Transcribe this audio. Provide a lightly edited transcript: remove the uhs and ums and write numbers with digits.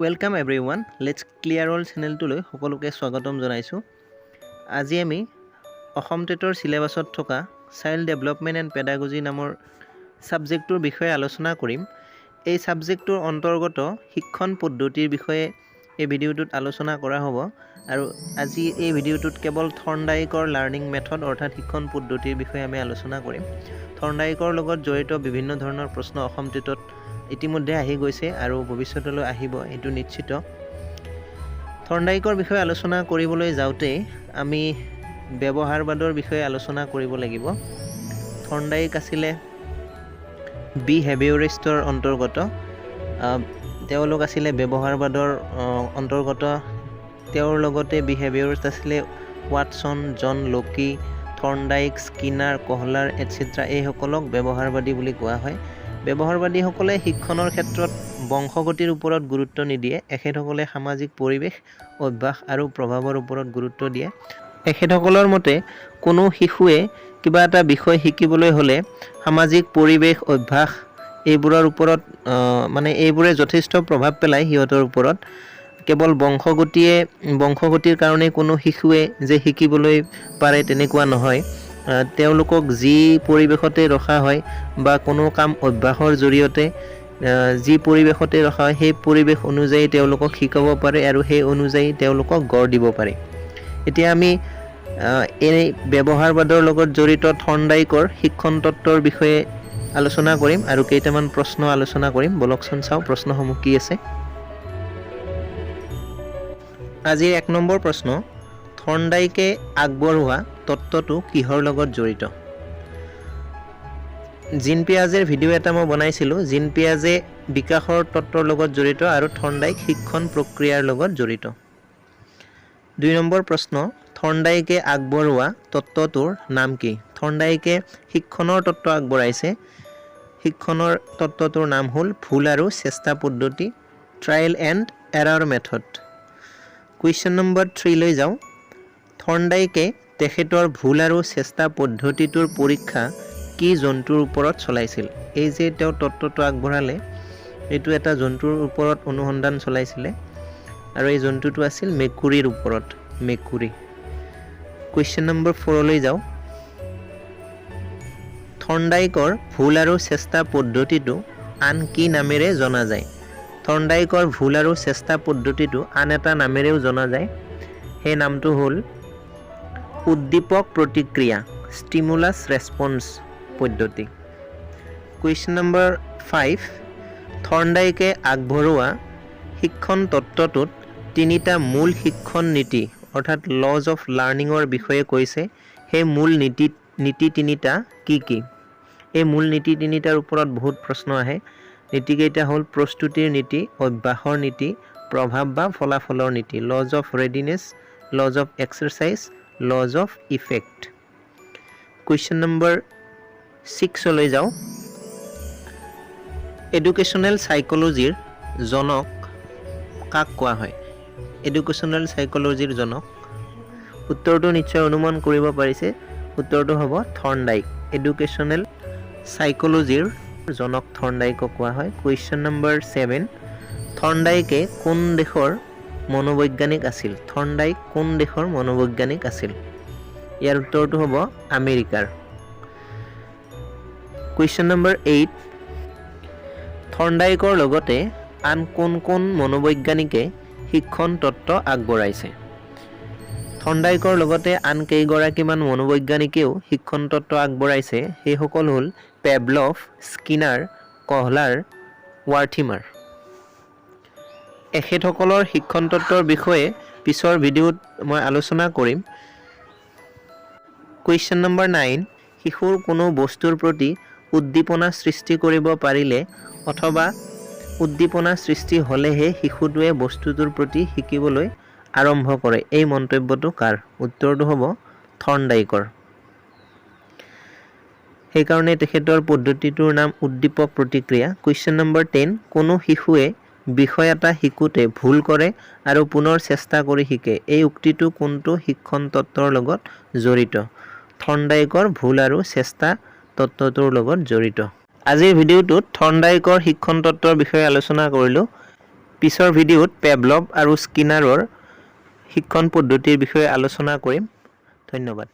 Welcome everyone. Let's clear all channel to লৈ সকলোকে স্বাগতম জনাইছো। আজি আমি অসম টেটৰ সিলেবাছত থকা চাইল্ড ডেভেলপমেন্ট এণ্ড পেডাগজি নামৰ সাবজেক্টৰ বিষয়ে আলোচনা কৰিম। এই সাবজেক্টৰ অন্তৰ্গত শিক্ষণ পদ্ধতিৰ বিষয়ে এই ভিডিওটোত আলোচনা কৰা হ'ব আৰু আজি এই ভিডিওটোত কেৱল থৰ্নডাইকৰ লাৰ্নিং মেথড অৰ্থাৎ শিক্ষণ পদ্ধতিৰ বিষয়ে আমি আলোচনা কৰিম। থৰ্নডাইকৰ লগত জড়িত বিভিন্ন ধৰণৰ প্ৰশ্ন অসম টেটত ইতিমধ্যে আহি গৈছে আৰু ভৱিষ্যতলৈ আহিব এটো নিশ্চিত। থৰ্নডাইকৰ বিষয়ে আলোচনা কৰিবলৈ যাওঁতে আমি ব্যৱহাৰবাদৰ বিষয়ে আলোচনা কৰিব লাগিব। থৰ্নডাইক আছিলে বিহেভিয়ৰিষ্টৰ অন্তৰ্গত। তেওঁলোক আছিলে ব্যৱহাৰবাদৰ অন্তৰ্গত। তেওঁৰ লগতে বিহেভিয়ৰিষ্ট আছিলে ওৱাটছন, জন লোকি, থৰ্নডাইক, স্কিনাৰ, কহলাৰ এটসেট্ৰা। এই সকলক ব্যৱহাৰবাদী বুলি কোৱা হয়। ব্যৱহাৰবাদীসকলে শিক্ষণৰ ক্ষেত্ৰত বংশগতিৰ ওপৰত গুৰুত্ব নিদিয়ে। এখেতসকলে সামাজিক পৰিৱেশ, অভ্যাস আৰু প্ৰভাৱৰ ওপৰত গুৰুত্ব দিয়ে। এখেতসকলৰ মতে কোনো শিশুৱে কিবা এটা বিষয় শিকিবলৈ হ'লে সামাজিক পৰিৱেশ, অভ্যাস এইবোৰৰ ওপৰত এইবোৰে যথেষ্ট প্ৰভাৱ পেলায় সিহঁতৰ ওপৰত। কেৱল বংশগতিৰ কাৰণে কোনো শিশুৱে যে শিকিবলৈ পাৰে তেনেকুৱা নহয়। তেওঁলোকক যি পৰিৱেশতে ৰখা হয় বা কোনো কাম অভ্যাসৰ জৰিয়তে যি পৰিৱেশতে ৰখা হয় সেই পৰিৱেশ অনুযায়ী তেওঁলোকক শিকাব পাৰে আৰু সেই অনুযায়ী তেওঁলোকক গঢ় দিব পাৰে। এতিয়া আমি এই ব্যৱহাৰবাদৰ লগত জড়িত থৰ্নডাইকৰ শিক্ষণ তত্ত্বৰ বিষয়ে আলোচনা কৰিম আৰু কেইটামান প্ৰশ্ন আলোচনা কৰিম। বলকচোন চাওঁ প্ৰশ্নসমূহ কি আছে। আজিৰ 1 নম্বৰ প্ৰশ্ন, থৰ্নডাইকে আগবঢ়োৱা তত্ত্বটো কিহৰ লগত জড়িত? জিন পিয়াজেৰ ভিডিঅ' এটা মই বনাইছিলোঁ। জিন পিয়াজে বিকাশৰ তত্ত্বৰ লগত জড়িত আৰু থৰ্নডাইক শিক্ষণ প্ৰক্ৰিয়াৰ লগত জড়িত। 2 নম্বৰ প্ৰশ্ন, থৰ্নডাইকে আগবঢ়োৱা তত্ত্বটোৰ নাম কি? থৰ্নডাইকে শিক্ষণৰ তত্ত্ব আগবঢ়াইছে। শিক্ষণৰ তত্ত্বটোৰ নাম হ'ল ভুল আৰু চেষ্টা পদ্ধতি, ট্ৰায়েল এণ্ড এৰাৰ মেথড। কুৱেশ্যন নম্বৰ 3 লৈ যাওঁ। থৰ্নডাইকে তেখেতৰ ভুল আৰু চেষ্টা পদ্ধতিটোৰ পৰীক্ষা কি জন্তুৰ ওপৰত চলাইছিল? এই যে তেওঁ তত্ত্বটো আগবঢ়ালে এইটো এটা জন্তুৰ ওপৰত অনুসন্ধান চলাইছিলে আৰু এই জন্তুটো আছিল মেকুৰীৰ ওপৰত, মেকুৰী। কুৱেশ্যন নম্বৰ 4 লৈ যাওঁ। থৰ্নডাইকৰ ভুল আৰু চেষ্টা পদ্ধতিটো আন কি নামেৰে জনা যায়? থৰ্নডাইকৰ ভুল আৰু চেষ্টা পদ্ধতিটো আন এটা নামেৰেও জনা যায়। সেই নামটো হ'ল উদ্দীপক প্ৰতিক্ৰিয়া, ষ্টিমুলাছ ৰেছপন্স পদ্ধতি। কুৱেশ্যন নম্বৰ 5, থৰ্নডাইকে আগবঢ়োৱা শিক্ষণ তত্ত্বটোত 3টা মূল শিক্ষণ নীতি অৰ্থাৎ লজ অফ লাৰ্ণিঙৰ বিষয়ে কৈছে। সেই মূল নীতি 3টা কি কি? এই মূল নীতি 3টাৰ ওপৰত বহুত প্ৰশ্ন আহে। নীতিকেইটা হ'ল প্ৰস্তুতিৰ নীতি, অভ্যাসৰ নীতি, প্ৰভাৱ বা ফলাফলৰ নীতি। Lodge of readiness, lodge of exercise, lodge of effect. Question number 6 লৈ যাওঁ। এডুকেশ্যনেল চাইক'লজিৰ জনক কাক কোৱা হয়? এডুকেশ্যনেল চাইক'লজিৰ জনক, উত্তৰটো নিশ্চয় অনুমান কৰিব পাৰিছে। উত্তৰটো হ'ব থৰ্নডাইক। এডুকেশ্যনেল চাইক'লজিৰ জনক থৰ্নডাইকক কোৱা হয়। কুৱেশ্যন নম্বৰ 7, থৰ্নডাইকে কোন দেশৰ মনোবৈজ্ঞানিক আছিল? থৰ্নডাইক কোন দেশৰ মনোবৈজ্ঞানিক আছিল? ইয়াৰ উত্তৰটো হ'ব আমেৰিকাৰ। কুৱেশ্যন নম্বৰ 8, থৰ্নডাইকৰ লগতে আন কোন কোন মনোবৈজ্ঞানিকে শিক্ষণ তত্ত্ব আগবঢ়াইছে? থৰ্নডাইকৰ লগতে আন কেইগৰাকীমান মনোবৈজ্ঞানিকেও শিক্ষণ তত্ত্ব আগবঢ়াইছে। সেইসকল হ'ল পেভলভ, স্কিনাৰ, কহলাৰ, ৱাৰ্থিমাৰ। এখেতসকলৰ শিক্ষণ তত্ত্বৰ বিষয়ে পিছৰ ভিডিঅ'ত মই আলোচনা কৰিম। কুৱেশ্যন নম্বৰ 9, শিশুৰ কোনো বস্তুৰ প্ৰতি উদ্দীপনা সৃষ্টি কৰিব পাৰিলে অথবা উদ্দীপনা সৃষ্টি হ'লেহে শিশুটোৱে বস্তুটোৰ প্ৰতি শিকিবলৈ আৰম্ভ কৰে। এই মন্তব্যটো কাৰ? উত্তৰটো হ'ব থৰ্নডাইকৰ। সেইকাৰণে তেখেতৰ পদ্ধতিটোৰ নাম উদ্দীপক প্ৰতিক্ৰিয়া। কুৱেশ্যন নম্বৰ 10, কোনো শিশুৱে বিষয় এটা শিকোঁতে ভুল কৰে আৰু পুনৰ চেষ্টা কৰি শিকে। এই উক্তিটো কোনটো শিক্ষণ তত্ত্বৰ লগত জড়িত? থৰ্নডাইকৰ ভুল আৰু চেষ্টা তত্ত্বটোৰ লগত জড়িত। আজিৰ ভিডিঅ'টোত থৰ্নডাইকৰ শিক্ষণ তত্ত্বৰ বিষয়ে আলোচনা কৰিলোঁ। পিছৰ ভিডিঅ'ত পেভলভ আৰু স্কিনাৰৰ শিক্ষণ পদ্ধতিৰ বিষয়ে আলোচনা কৰিম। ধন্যবাদ।